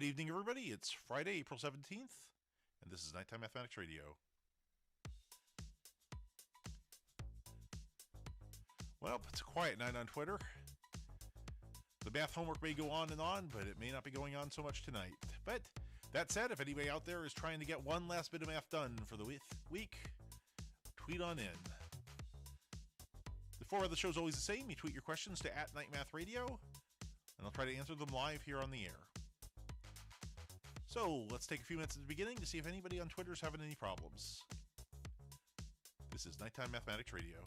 Good evening, everybody. It's Friday, April 17th, and this is Nighttime Mathematics Radio. Well, it's a quiet night on Twitter. The math homework may go on, but it may not be going on so much tonight. But that said, if anybody out there is trying to get one last bit of math done for the week, tweet on in. The format of the show is always the same. You tweet your questions to @NightMathRadio, and I'll try to answer them live here on the air. So let's take a few minutes at the beginning to see if anybody on Twitter is having any problems. This is Nighttime Mathematics Radio.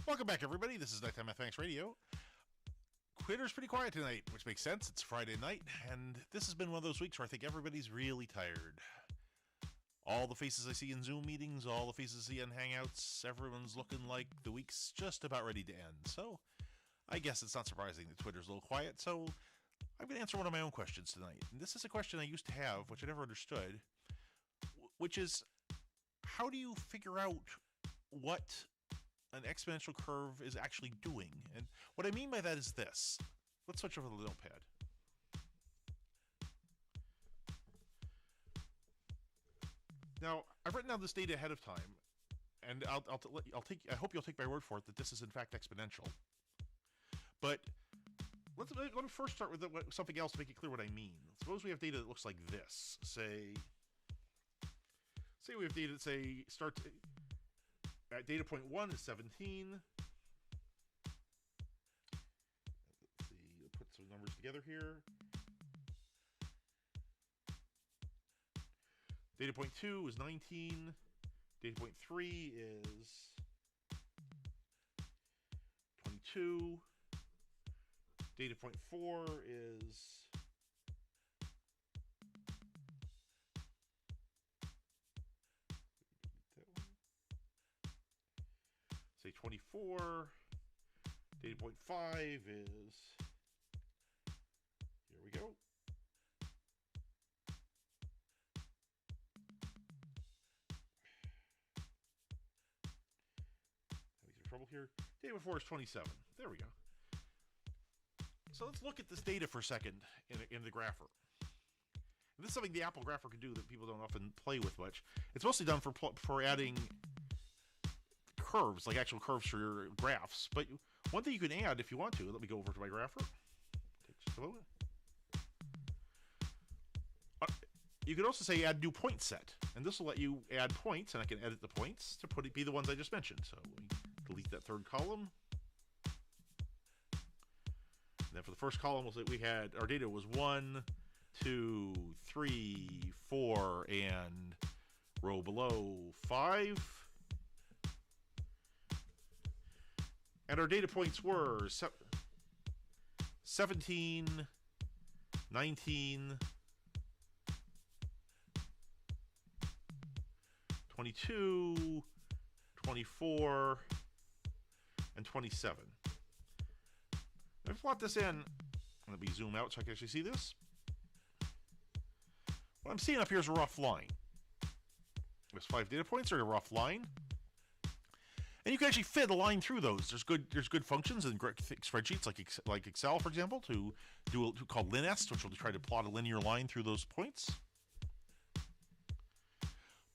Welcome back, everybody. This is Nighttime Mathematics Radio. Twitter's pretty quiet tonight, which makes sense. It's Friday night, and this has been one of those weeks where I think everybody's really tired. All the faces I see in Zoom meetings, all the faces I see in Hangouts, everyone's looking like the week's just about ready to end. So I guess it's not surprising that Twitter's a little quiet, so I'm going to answer one of my own questions tonight. And this is a question I used to have, which I never understood, which is, how do you figure out what an exponential curve is actually doing? And what I mean by that is this. Let's switch over to the notepad. Now, I've written down this data ahead of time, and I hope you'll take my word for it that this is in fact exponential. But let me first start with something else to make it clear what I mean. Suppose we have data that looks like this. Say we have data that starts at data point 1 is 17. Let's see, put some numbers together here. Data point 2 is 19. Data point 3 is 22. Data point 4 is say 24. Data point 5 is, here we go. Having some trouble here. Data point 4 is 27. There we go. So let's look at this data for a second in the grapher. And this is something the Apple grapher can do that people don't often play with much. It's mostly done for adding curves, like actual curves for your graphs. But one thing you can add if you want to, let me go over to my grapher. Take just a moment. You can also say add new point set. And this will let you add points, and I can edit the points to be the ones I just mentioned. So we delete that third column. And then for the first column, we had our data was 1, 2, 3, 4, and row below 5. And our data points were 17, 19, 22, 24, and 27. If I plot this in, let me zoom out so I can actually see this. What I'm seeing up here is a rough line. There's 5 data points are a rough line. And you can actually fit a line through those. There's good functions in spreadsheets like Excel, for example, to do called linest, which will try to plot a linear line through those points.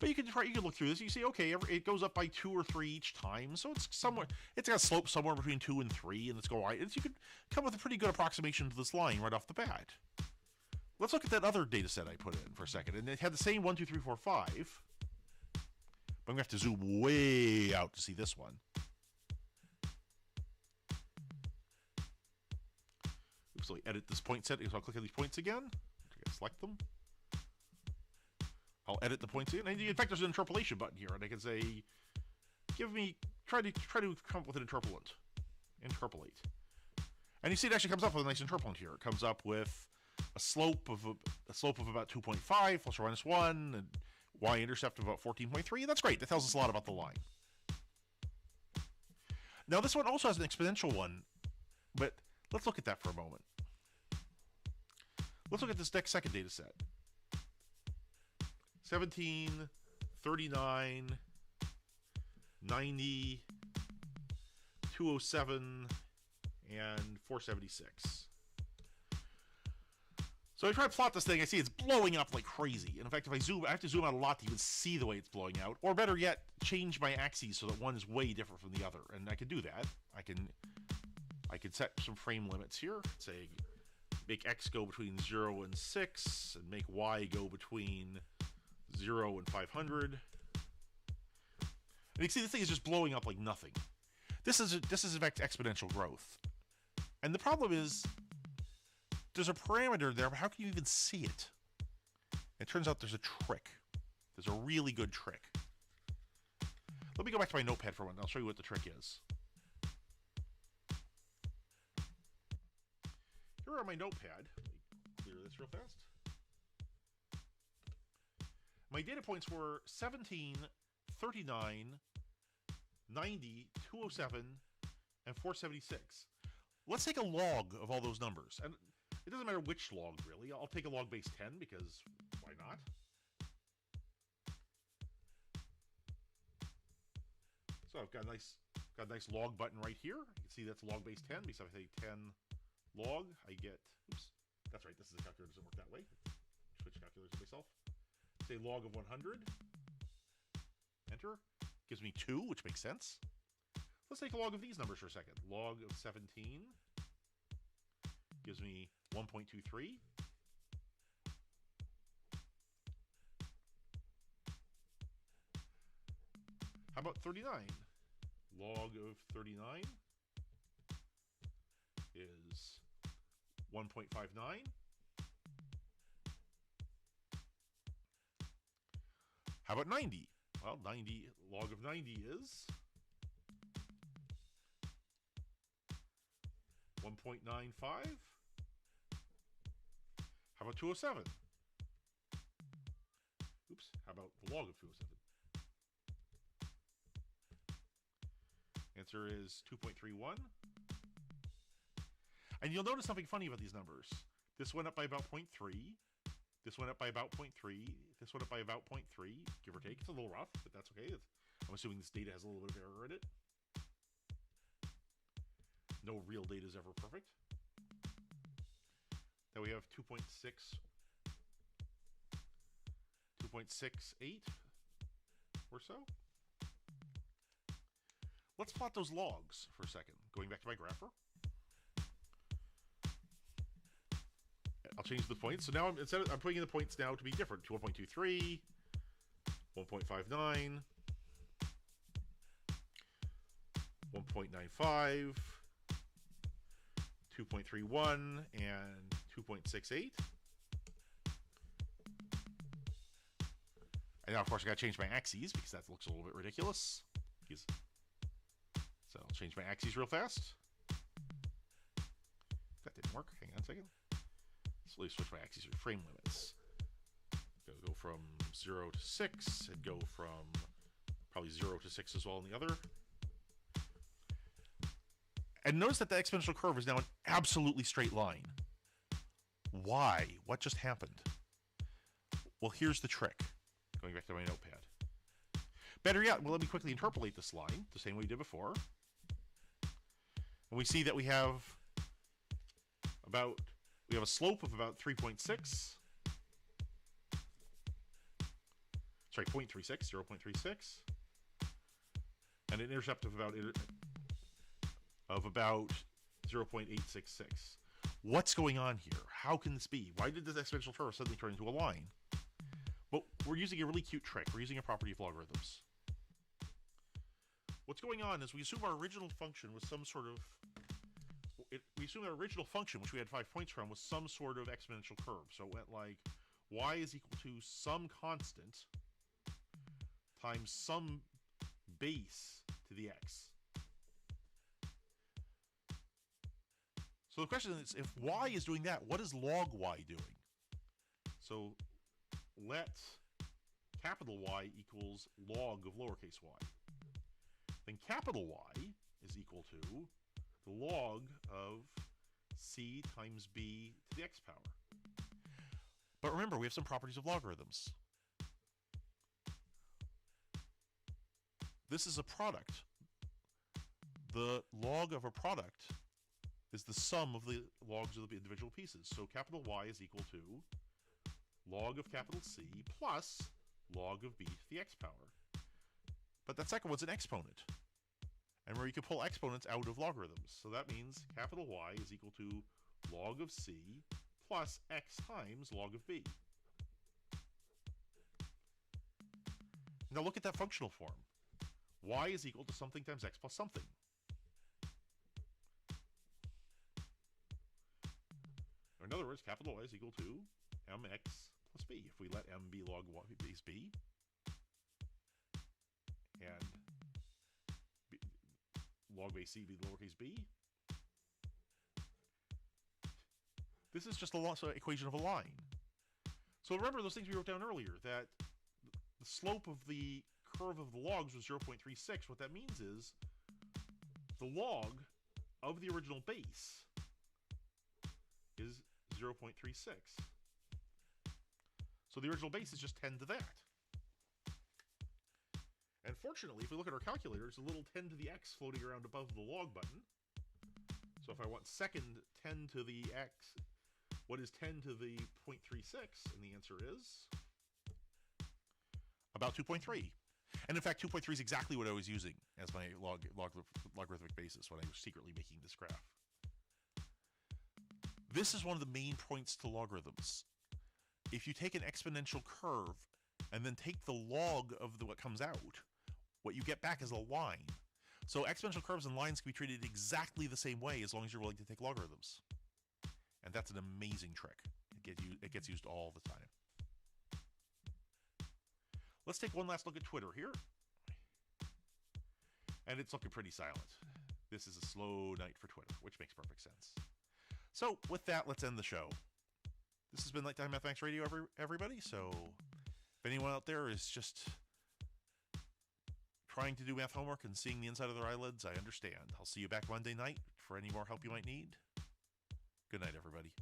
But you can look through this. You see, okay, it goes up by 2 or 3 each time, so it's got a slope somewhere between 2 and 3, and let's go right. And you could come with a pretty good approximation to this line right off the bat. Let's look at that other data set I put in for a second, and it had the same 1, 2, 3, 4, 5. But I'm going to have to zoom way out to see this one. Oops, so edit this point set. So I'll click on these points again. Select them. I'll edit the points in. And in fact, there's an interpolation button here, and I can say, try to come up with an interpolant. Interpolate. And you see it actually comes up with a nice interpolant here. It comes up with a slope of about 2.5 plus or minus 1, and y-intercept of about 14.3. That's great. That tells us a lot about the line. Now, this one also has an exponential one, but let's look at that for a moment. Let's look at this next second data set. 17, 39, 90, 207, and 476. So I try to plot this thing, I see it's blowing up like crazy. And in fact, if I have to zoom out a lot to even see the way it's blowing out. Or better yet, change my axes so that one is way different from the other. And I can do that. I can set some frame limits here. Say, make x go between 0 and 6, and make y go between 0 and 500. And you can see this thing is just blowing up like nothing. This is in fact exponential growth. And the problem is, there's a parameter there, but how can you even see it? It turns out there's a trick. There's a really good trick. Let me go back to my notepad for a minute. I'll show you what the trick is. here on my notepad, let me clear this real fast. My data points were 17, 39, 90, 207, and 476. Let's take a log of all those numbers. And it doesn't matter which log, really. I'll take a log base 10 because why not? So I've got a nice log button right here. You can see that's log base 10 because if I say 10 log, I get, oops, that's right, this is a calculator, doesn't work that way. Switch calculators myself. Say log of 100. Enter. Gives me 2, which makes sense. Let's take a log of these numbers for a second. Log of 17 gives me 1.23. How about 39? Log of 39 is 1.59. How about 90? Well, 90, log of 90 is 1.95. How about 207? Oops, how about the log of 207? Answer is 2.31. And you'll notice something funny about these numbers. This went up by about 0.3. This went up by about 0.3. This went up by about 0.3, give or take. It's a little rough, but that's okay. I'm assuming this data has a little bit of error in it. No real data is ever perfect. Then we have 2.68 or so. Let's plot those logs for a second. Going back to my grapher. I'll change the points. So now I'm putting in the points now to be different. 1.23, 1.59, 1.95, 2.31, and 2.68. And now, of course, I got to change my axes because that looks a little bit ridiculous. So I'll change my axes real fast. That didn't work. Hang on a second. So let me switch my axes or frame limits. Go from 0 to 6 and go from probably 0 to 6 as well on the other. And notice that the exponential curve is now an absolutely straight line. Why? What just happened? Well, here's the trick. Going back to my notepad. Better yet, well, let me quickly interpolate this line the same way we did before. And we see that we have a slope of about 3.6. Sorry, 0.36, 0.36. And an intercept of about 0.866. What's going on here? How can this be? Why did this exponential curve suddenly turn into a line? Well, we're using a really cute trick. We're using a property of logarithms. What's going on is we assume our original function was some sort of... we assume our original function, which we had 5 points from, was some sort of exponential curve. So it went like y is equal to some constant times some base to the x. So the question is, if y is doing that, what is log y doing? So let capital Y equals log of lowercase y. Then capital Y is equal to the log of c times b to the x power. But remember, we have some properties of logarithms. This is a product. The log of a product is the sum of the logs of the individual pieces. So capital Y is equal to log of capital C plus log of b to the x power. But that second one's an exponent. And where you can pull exponents out of logarithms. So that means capital Y is equal to log of C plus x times log of b. Now look at that functional form. Y is equal to something times x plus something. Or in other words, capital Y is equal to mx plus b. If we let m be log y base b, and log base c be lowercase b, This is just a equation of a line. So remember those things we wrote down earlier, that the slope of the curve of the logs was 0.36. What that means is the log of the original base is 0.36. So the original base is just 10 to that. And fortunately, if we look at our calculator, there's a little 10 to the x floating around above the log button. So if I want second 10 to the x, what is 10 to the 0.36? And the answer is about 2.3. And in fact, 2.3 is exactly what I was using as my logarithmic basis when I was secretly making this graph. This is one of the main points to logarithms. If you take an exponential curve and then take the log of what comes out, what you get back is a line. So exponential curves and lines can be treated exactly the same way as long as you're willing to take logarithms. And that's an amazing trick. It gets used all the time. Let's take one last look at Twitter here. And it's looking pretty silent. This is a slow night for Twitter, which makes perfect sense. So with that, let's end the show. This has been Nighttime Mathematics Radio, everybody. So if anyone out there is just trying to do math homework and seeing the inside of their eyelids, I understand. I'll see you back Monday night for any more help you might need. Good night, everybody.